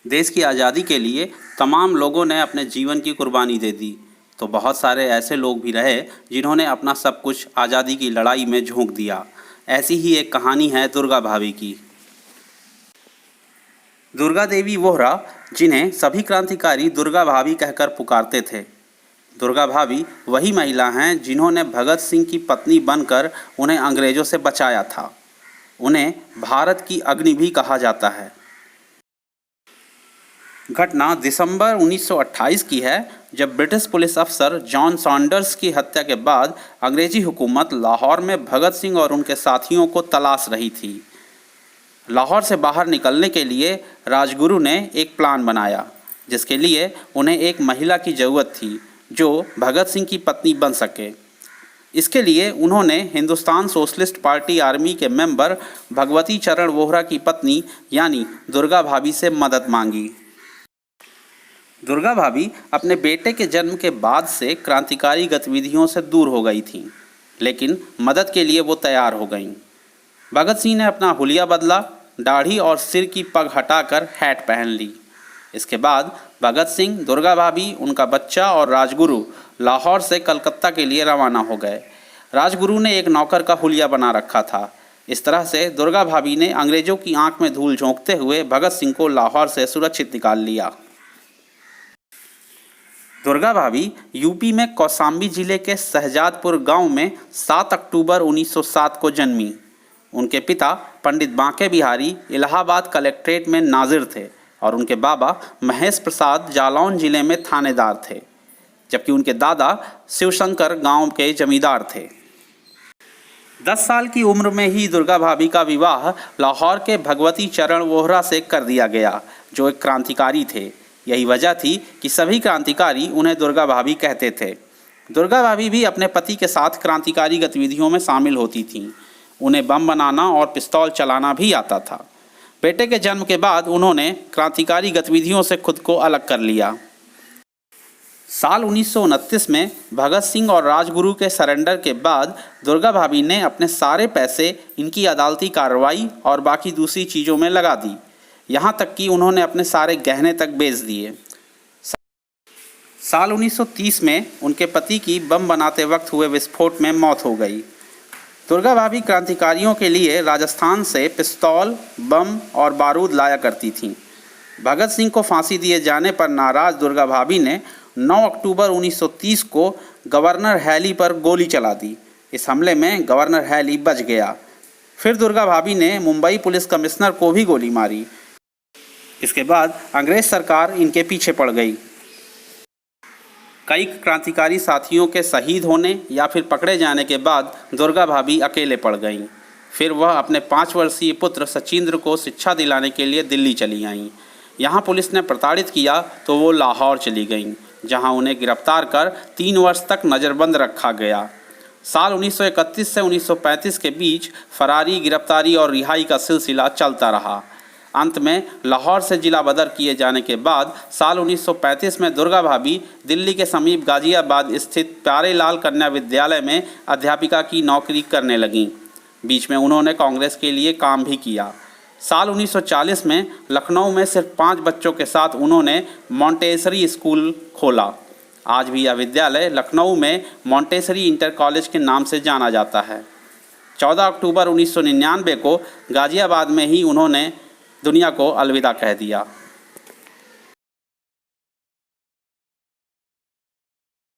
देश की आज़ादी के लिए तमाम लोगों ने अपने जीवन की कुर्बानी दे दी, तो बहुत सारे ऐसे लोग भी रहे जिन्होंने अपना सब कुछ आज़ादी की लड़ाई में झोंक दिया। ऐसी ही एक कहानी है दुर्गा भाभी की। दुर्गा देवी वोहरा, जिन्हें सभी क्रांतिकारी दुर्गा भाभी कहकर पुकारते थे। दुर्गा भाभी वही महिला हैं जिन्होंने भगत सिंह की पत्नी बनकर उन्हें अंग्रेज़ों से बचाया था। उन्हें भारत की अग्नि भी कहा जाता है। घटना दिसंबर 1928 की है, जब ब्रिटिश पुलिस अफसर जॉन सॉन्डर्स की हत्या के बाद अंग्रेजी हुकूमत लाहौर में भगत सिंह और उनके साथियों को तलाश रही थी। लाहौर से बाहर निकलने के लिए राजगुरु ने एक प्लान बनाया, जिसके लिए उन्हें एक महिला की ज़रूरत थी जो भगत सिंह की पत्नी बन सके। इसके लिए उन्होंने हिंदुस्तान सोशलिस्ट पार्टी आर्मी के मेंबर भगवती चरण वोहरा की पत्नी यानी दुर्गा भाभी से मदद मांगी। दुर्गा भाभी अपने बेटे के जन्म के बाद से क्रांतिकारी गतिविधियों से दूर हो गई थीं, लेकिन मदद के लिए वो तैयार हो गईं। भगत सिंह ने अपना हुलिया बदला, दाढ़ी और सिर की पग हटाकर हैट पहन ली। इसके बाद भगत सिंह, दुर्गा भाभी, उनका बच्चा और राजगुरु लाहौर से कलकत्ता के लिए रवाना हो गए। राजगुरु ने एक नौकर का हुलिया बना रखा था। इस तरह से दुर्गा भाभी ने अंग्रेज़ों की आंख में धूल झोंकते हुए भगत सिंह को लाहौर से सुरक्षित निकाल लिया। दुर्गा भाभी यूपी में कौशाम्बी जिले के शहजादपुर गांव में 7 अक्टूबर 1907 को जन्मी। उनके पिता पंडित बांके बिहारी इलाहाबाद कलेक्ट्रेट में नाजिर थे और उनके बाबा महेश प्रसाद जालौन जिले में थानेदार थे, जबकि उनके दादा शिवशंकर गांव के जमींदार थे। 10 साल की उम्र में ही दुर्गा भाभी का विवाह लाहौर के भगवती चरण वोहरा से कर दिया गया, जो एक क्रांतिकारी थे। यही वजह थी कि सभी क्रांतिकारी उन्हें दुर्गा भाभी कहते थे। दुर्गा भाभी भी अपने पति के साथ क्रांतिकारी गतिविधियों में शामिल होती थीं। उन्हें बम बनाना और पिस्तौल चलाना भी आता था। बेटे के जन्म के बाद उन्होंने क्रांतिकारी गतिविधियों से खुद को अलग कर लिया। साल 1929 में भगत सिंह और राजगुरु के सरेंडर के बाद दुर्गा भाभी ने अपने सारे पैसे इनकी अदालती कार्रवाई और बाकी दूसरी चीज़ों में लगा दी। यहाँ तक कि उन्होंने अपने सारे गहने तक बेच दिए। साल 1930 में उनके पति की बम बनाते वक्त हुए विस्फोट में मौत हो गई। दुर्गा भाभी क्रांतिकारियों के लिए राजस्थान से पिस्तौल, बम और बारूद लाया करती थीं। भगत सिंह को फांसी दिए जाने पर नाराज दुर्गा भाभी ने 9 अक्टूबर 1930 को गवर्नर हैली पर गोली चला दी। इस हमले में गवर्नर हैली बच गया। फिर दुर्गा भाभी ने मुंबई पुलिस कमिश्नर को भी गोली मारी। इसके बाद अंग्रेज सरकार इनके पीछे पड़ गई। कई क्रांतिकारी साथियों के शहीद होने या फिर पकड़े जाने के बाद दुर्गा भाभी अकेले पड़ गईं। फिर वह अपने 5 वर्षीय पुत्र सचिंद्र को शिक्षा दिलाने के लिए दिल्ली चली आईं। यहाँ पुलिस ने प्रताड़ित किया तो वो लाहौर चली गईं, जहाँ उन्हें गिरफ्तार कर 3 वर्ष तक नज़रबंद रखा गया। साल 1931 से 1935 के बीच फरारी, गिरफ्तारी और रिहाई का सिलसिला चलता रहा। अंत में लाहौर से जिला बदर किए जाने के बाद साल 1935 में दुर्गा भाभी दिल्ली के समीप गाजियाबाद स्थित प्यारेलाल कन्या विद्यालय में अध्यापिका की नौकरी करने लगीं। बीच में उन्होंने कांग्रेस के लिए काम भी किया। साल 1940 में लखनऊ में सिर्फ 5 बच्चों के साथ उन्होंने मॉन्टेसरी स्कूल खोला। आज भी यह विद्यालय लखनऊ में मॉन्टेसरी इंटर कॉलेज के नाम से जाना जाता है। 14 अक्टूबर 1999 को गाजियाबाद में ही उन्होंने दुनिया को अलविदा कह दिया।